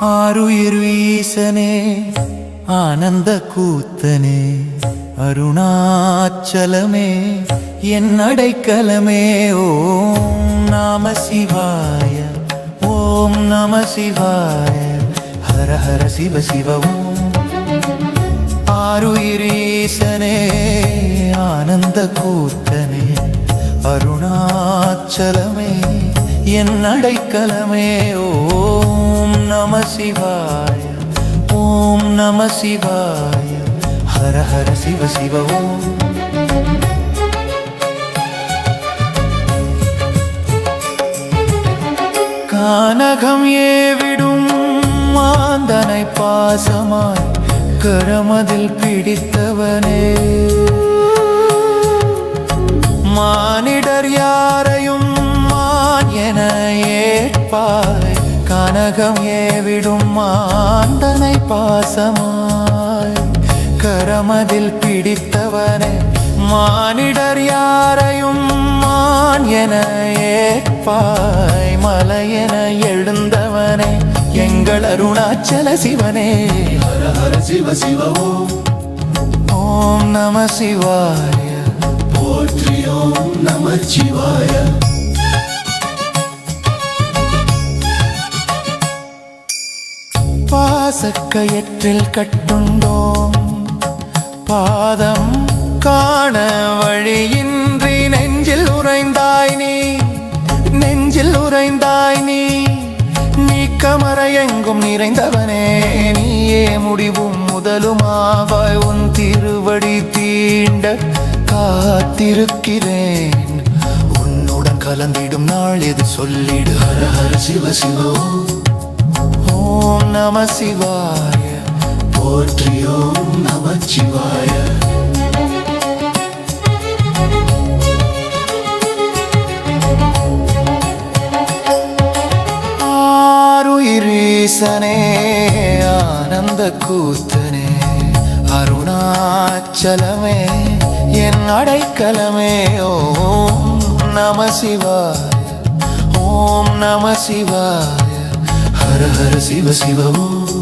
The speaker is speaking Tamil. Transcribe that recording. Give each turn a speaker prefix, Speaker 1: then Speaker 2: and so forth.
Speaker 1: ஆருயிர் ஈசனே ஆனந்த கூத்தனே அருணாச்சலமே என் அடைக்கலமே. ஓம் நம சிவாய ஓம் நம சிவாய ஹர ஹர சிவ சிவ ஓம். ஆருயிர் ஈசனே ஆனந்த கூத்தனே அருணாச்சலமே என் அடைக்கலமே. ஓம் நம சிவாய ஓம் நம சிவாய ஹர ஹர சிவ சிவ ஓம். கானகம் ஏவிடும் மாந்தனை பாசமாய் கரமதில் பிடித்தவனே. மானிடர் யாரையும் மான் என ஏற்பாய். கனகம் ஏவிடும் மாந்தனை பாசமாய் கரமதில் பிடித்தவனே. மானிடர் யாரையும் மான் என ஏற்பாய். மலையென எழுந்தவனே எங்கள் அருணாச்சல சிவனே.
Speaker 2: ஹர ஹர சிவ சிவ ஓம்.
Speaker 1: ஓம் நம சிவாய
Speaker 2: போற்றி ஓம் நம சிவாய.
Speaker 1: பாசக்கயற்றில் கட்டுண்டோம் பாதம் காண வழியின்றி நெஞ்சில் உறைந்தாய் நீ. நெஞ்சில் உறைந்தாய் நீ நீக்கமற எங்கும் நிறைந்தவனே. நீயே முடிவும் முதலுமாவாய். உன் திருவடி தீண்ட காத்திருக்கிறேன். உன்னுடன் கலந்திடும் நாள் எது சொல்லிடு.
Speaker 2: ஹர ஹர சிவ சிவ ஓம்.
Speaker 1: ஓம் நம சிவாய
Speaker 2: போற்றி ஓம் நம சிவாய.
Speaker 1: ஆருயிர் ஈசனே ஆனந்த கூத்தனே அருணாச்சலமே என் அடைக்கலமே. ஓம் நம சிவாய ஓம் நம சிவாய
Speaker 2: ஹர ஹர சிவ சிவ ஓம்.